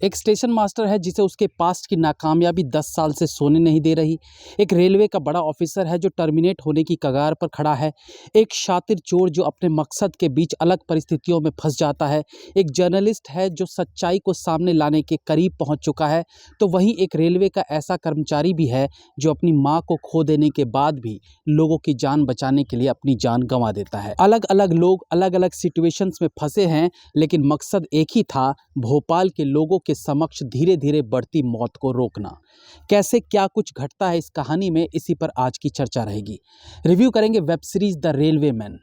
एक station master है जिसे उसके पास्ट की नाकामयाबी 10 साल से सोने नहीं दे रही। एक रेलवे का बड़ा ऑफिसर है जो टर्मिनेट होने की कगार पर खड़ा है। एक शातिर चोर जो अपने मकसद के बीच अलग परिस्थितियों में फंस जाता है। एक जर्नलिस्ट है जो सच्चाई को सामने लाने के करीब पहुंच चुका है। तो वहीं एक रेलवे का ऐसा कर्मचारी भी है जो अपनी माँ को खो देने के बाद भी लोगों की जान बचाने के लिए अपनी जान गंवा देता है। अलग अलग लोग अलग अलग सिचुएशंस में फंसे हैं, लेकिन मकसद एक ही था, भोपाल के लोगों के समक्ष धीरे धीरे बढ़ती मौत को रोकना। कैसे क्या कुछ घटता है इस कहानी में, इसी पर आज की चर्चा रहेगी। रिव्यू करेंगे web series the railway man.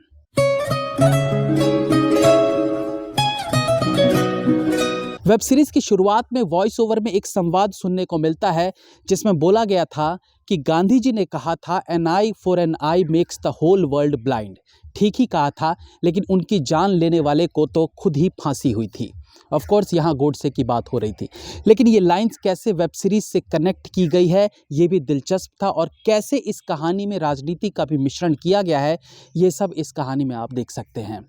Web series की शुरुआत में वॉइस ओवर में एक संवाद सुनने को मिलता है जिसमें बोला गया था कि गांधी जी ने कहा था an eye for an eye makes the whole world blind. ठीक ही कहा था, लेकिन उनकी जान लेने वाले को तो खुद ही फांसी हुई थी। ऑफ कोर्स यहाँ गोडसे की बात हो रही थी, लेकिन ये लाइंस कैसे वेब सीरीज से कनेक्ट की गई है ये भी दिलचस्प था, और कैसे इस कहानी में राजनीति का भी मिश्रण किया गया है ये सब इस कहानी में आप देख सकते हैं।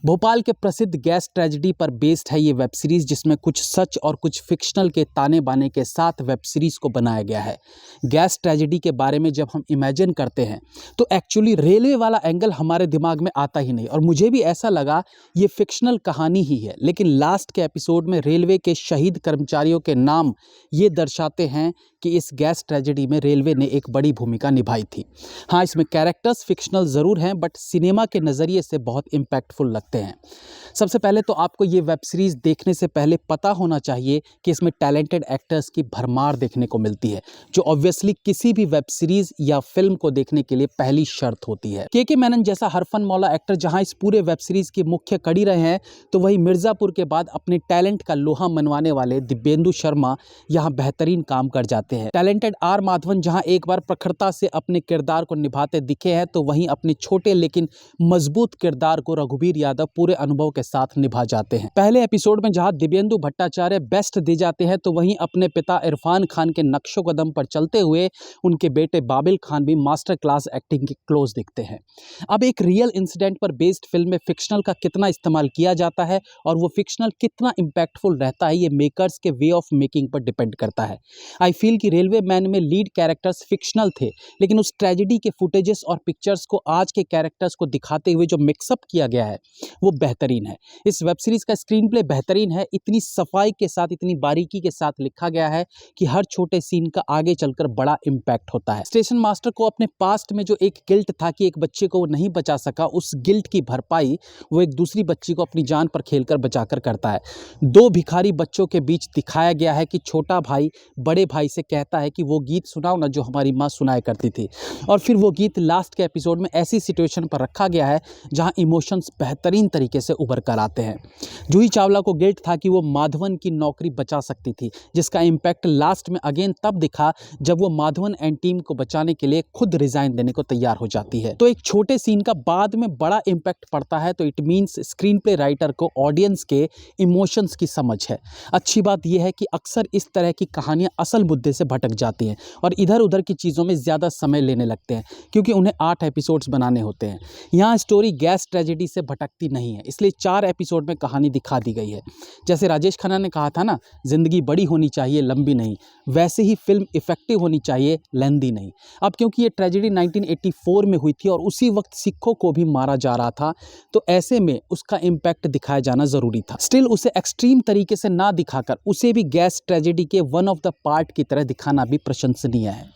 भोपाल के प्रसिद्ध गैस ट्रेजेडी पर बेस्ड है ये वेब सीरीज, जिसमें कुछ सच और कुछ फिक्शनल के ताने बाने के साथ वेब सीरीज को बनाया गया है। गैस ट्रेजेडी के बारे में जब हम इमेजिन करते हैं तो एक्चुअली रेलवे वाला एंगल हमारे दिमाग में आता ही नहीं, और मुझे भी ऐसा लगा ये फिक्शनल कहानी ही है। लेकिन लास्ट के एपिसोड में रेलवे के शहीद कर्मचारियों के नाम ये दर्शाते हैं कि इस गैस ट्रेजेडी में रेलवे ने एक बड़ी भूमिका निभाई थी। हाँ, इसमें कैरेक्टर्स फिक्शनल ज़रूर हैं, बट सिनेमा के नज़रिए से बहुत इम्पैक्टफुल लगते हैं। सबसे पहले तो आपको ये वेब सीरीज़ देखने से पहले पता होना चाहिए कि इसमें टैलेंटेड एक्टर्स की भरमार देखने को मिलती है, जो ऑब्वियसली किसी भी वेब सीरीज़ या फिल्म को देखने के लिए पहली शर्त होती है। के मेनन जैसा हरफन मौला एक्टर जहां इस पूरे वेब सीरीज़ की मुख्य कड़ी रहे हैं, तो वहीं मिर्ज़ापुर के बाद अपने टैलेंट का लोहा मनवाने वाले दिव्येंदु शर्मा यहाँ बेहतरीन काम कर जाते हैं। टैलेंटेड आर माधवन जहां एक बार प्रखरता से अपने किरदार को निभाते दिखे हैं, तो वहीं अपने छोटे लेकिन मजबूत किरदार को रघुवीर यादव पूरे अनुभव के साथ निभा जाते हैं। पहले एपिसोड में जहां दिव्येंदु भट्टाचार्य बेस्ट दे जाते हैं, तो वहीं अपने पिता इरफान खान के नक्शो कदम पर चलते हुए उनके बेटे बाबिल खान भी मास्टर क्लास एक्टिंग के क्लोज दिखते हैं। अब एक रियल इंसिडेंट पर बेस्ड फिल्म में फिक्शनल का कितना इस्तेमाल किया जाता है और वो फिक्शनल कितना इम्पैक्टफुल रहता है, ये मेकर्स के वे ऑफ मेकिंग पर डिपेंड करता है। आई फील कि रेलवे मैन में लीड कैरेक्टर्स फिक्शनल थे, लेकिन उस ट्रेजेडी के फुटेजेस और पिक्चर्स को आज के कैरेक्टर्स को दिखाते हुए जो मिक्सअप किया गया है वो बेहतरीन है। इस वेब सीरीज का स्क्रीन प्ले बेहतरीन है। इतनी सफाई के साथ, इतनी बारीकी के साथ लिखा गया है कि हर छोटे सीन का आगे चलकर बड़ा इम्पैक्ट होता है। स्टेशन मास्टर को अपने पास्ट में जो एक गिल्ट था कि एक बच्चे को वो नहीं बचा सका, उस गिल्ट की भरपाई वो एक दूसरी बच्ची को अपनी जान पर खेलकर बचाकर करता है। दो भिखारी बच्चों के बीच दिखाया गया है कि छोटा भाई बड़े भाई से कहता है कि वो गीत सुनाओ ना जो हमारी माँ सुनाया करती थी, और फिर वो गीत लास्ट के एपिसोड में ऐसी सिचुएशन पर रखा गया है जहां इमोशंस बेहतरीन तरीके से उभर कर आते हैं। जूही चावला को गिल्ट था कि वो माधवन की नौकरी बचा सकती थी, जिसका इम्पैक्ट लास्ट में अगेन तब दिखा जब वो माधवन एंड टीम को बचाने के लिए खुद रिजाइन देने को तैयार हो जाती है। तो एक छोटे सीन का बाद में बड़ा इम्पैक्ट पड़ता है, तो it means screen play writer को ऑडियंस के इमोशंस की समझ है। अच्छी बात यह है कि अक्सर इस तरह की कहानियां असल मुद्दे से भटक जाती हैं और इधर उधर की चीज़ों में ज़्यादा समय लेने लगते हैं, क्योंकि उन्हें 8 एपिसोड्स बनाने होते हैं। यहाँ स्टोरी गैस ट्रेजेडी से भटकती नहीं है, इसलिए 4 एपिसोड में कहानी दिखा दी गई है। जैसे राजेश खन्ना ने कहा था ना, ज़िंदगी बड़ी होनी चाहिए, लंबी नहीं, वैसे ही फिल्म इफेक्टिव होनी चाहिए, लेंदी नहीं। अब क्योंकि ये ट्रेजेडी 1984 में हुई थी और उसी वक्त सिखों को भी मारा जा रहा था, तो ऐसे में उसका इम्पैक्ट दिखाया जाना ज़रूरी था। स्टिल उसे एक्सट्रीम तरीके से ना दिखाकर उसे भी गैस ट्रेजेडी के वन ऑफ द पार्ट की तरह दिखाना भी प्रशंसनीय है।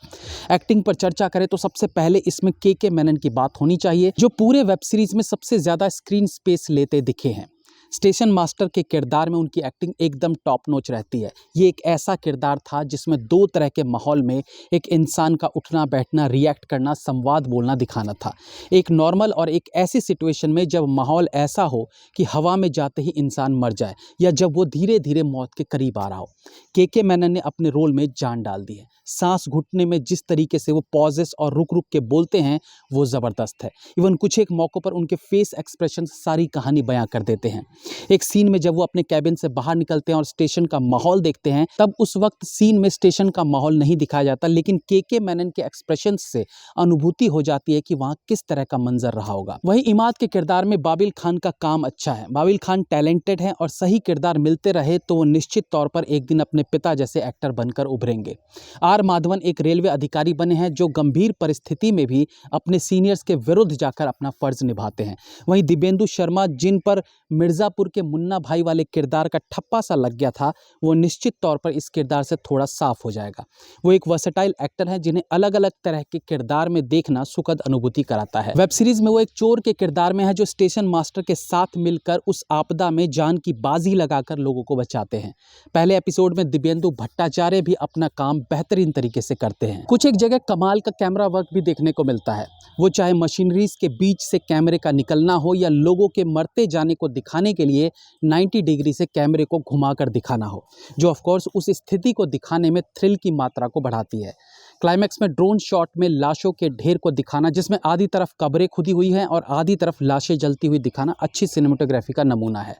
एक्टिंग पर चर्चा करें तो सबसे पहले इसमें के मेनन की बात होनी चाहिए, जो पूरे वेब सीरीज में सबसे ज़्यादा स्क्रीन स्पेस लेते दिखे हैं। स्टेशन मास्टर के किरदार में उनकी एक्टिंग एकदम टॉप नॉच रहती है। ये एक ऐसा किरदार था जिसमें 2 तरह के माहौल में एक इंसान का उठना बैठना, रिएक्ट करना, संवाद बोलना दिखाना था। एक नॉर्मल और एक ऐसी सिचुएशन में जब माहौल ऐसा हो कि हवा में जाते ही इंसान मर जाए, या जब वो धीरे धीरे मौत के करीब आ रहा हो। के मेनन ने अपने रोल में जान डाल दी है। सांस घुटने में जिस तरीके से वो पॉजेस और रुक रुक के बोलते हैं वो ज़बरदस्त है। इवन कुछ एक मौक़ों पर उनके फेस एक्सप्रेशन सारी कहानी बयां कर देते हैं। एक सीन में जब वो अपने कैबिन से बाहर निकलते हैं और स्टेशन का माहौल देखते हैं, तब उस वक्त सीन में स्टेशन का माहौल नहीं दिखाया जाता, लेकिन के मेनन के एक्सप्रेशन से अनुभूति हो जाती है कि वहाँ किस तरह का मंजर रहा होगा। वहीं इमाद के किरदार में बाबिल खान का काम अच्छा है। बाबिल खान टैलेंटेड है और सही किरदार मिलते रहे तो वो निश्चित तौर पर एक दिन अपने पिता जैसे एक्टर बनकर उभरेंगे। आर माधवन एक रेलवे अधिकारी बने हैं जो गंभीर परिस्थिति में भी अपने सीनियर्स के विरुद्ध जाकर अपना फर्ज निभाते हैं। वहीं दिव्येंदु शर्मा, जिन पर मिर्ज़ापुर के मुन्ना भाई वाले किरदार का ठप्पा सा लग गया था, वो निश्चित तौर पर इस किरदार से थोड़ा साफ हो जाएगा। वो एक वर्सेटाइल एक्टर है जिन्हें अलग अलग तरह के किरदार में देखना सुखद अनुभूति कराता है। वेब सीरीज में वो एक चोर के किरदार में है जो स्टेशन मास्टर के साथ मिलकर उस आपदा में जान की बाजी लगाकर लोगों को बचाते हैं। पहले एपिसोड में दिव्येंदु भट्टाचार्य भी अपना काम बेहतरीन तरीके से करते हैं। कुछ एक जगह कमाल का कैमरा वर्क भी देखने को मिलता है, वो चाहे मशीनरीज के बीच से कैमरे का निकलना हो या लोगों के मरते जाने को दिखाने के लिए 90 डिग्री से कैमरे को घुमाकर दिखाना हो, जो ऑफकोर्स उस स्थिति को दिखाने में थ्रिल की मात्रा को बढ़ाती है। क्लाइमैक्स में ड्रोन शॉट में लाशों के ढेर को दिखाना, जिसमें आधी तरफ कब्रें खुदी हुई हैं और आधी तरफ लाशें जलती हुई दिखाना अच्छी सिनेमेटोग्राफी का नमूना है।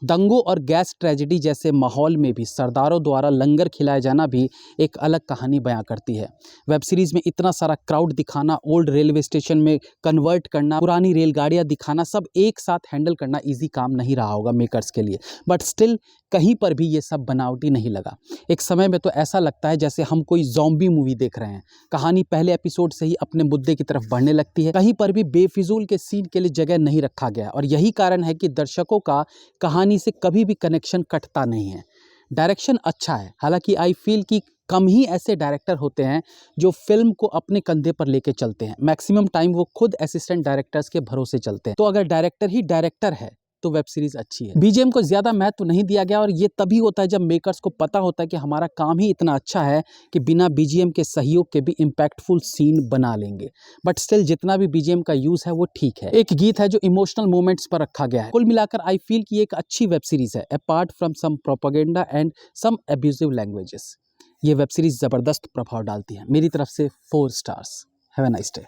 दंगों और गैस ट्रेजेडी जैसे माहौल में भी सरदारों द्वारा लंगर खिलाया जाना भी एक अलग कहानी बयां करती है। वेब सीरीज़ में इतना सारा क्राउड दिखाना, ओल्ड रेलवे स्टेशन में कन्वर्ट करना, पुरानी रेलगाड़ियाँ दिखाना, सब एक साथ हैंडल करना ईजी काम नहीं रहा होगा मेकर्स के लिए, बट स्टिल कहीं पर भी ये सब बनावटी नहीं लगा। एक समय में तो ऐसा लगता है जैसे हम कोई ज़ॉम्बी मूवी देख रहे हैं। कहानी पहले एपिसोड से ही अपने मुद्दे की तरफ बढ़ने लगती है। कहीं पर भी बेफिजूल के सीन के लिए जगह नहीं रखा गया और यही कारण है कि दर्शकों का कहानी से कभी भी कनेक्शन कटता नहीं है। डायरेक्शन अच्छा है, हालांकि आई फील कि कम ही ऐसे डायरेक्टर होते हैं जो फिल्म को अपने कंधे पर लेके चलते हैं। मैक्सिमम टाइम वो खुद असिस्टेंट डायरेक्टर्स के भरोसे चलते हैं। तो अगर डायरेक्टर ही डायरेक्टर है तो वेब सीरीज अच्छी है। बीजीएम को ज्यादा महत्व नहीं दिया गया और ये तभी होता है जब मेकर्स को पता होता है कि हमारा काम ही इतना अच्छा है कि बिना बीजीएम के सहयोग के भी इम्पैक्टफुल सीन बना लेंगे। बट स्टिल जितना भी बीजीएम का यूज है वो ठीक है। एक गीत है जो इमोशनल मोमेंट्स पर रखा गया है। कुल मिलाकर आई फील कि एक अच्छी वेब सीरीज है, apart from some propaganda and some abusive languages. ये वेब सीरीज जबरदस्त प्रभाव डालती है। मेरी तरफ से 4 stars. Have a nice day.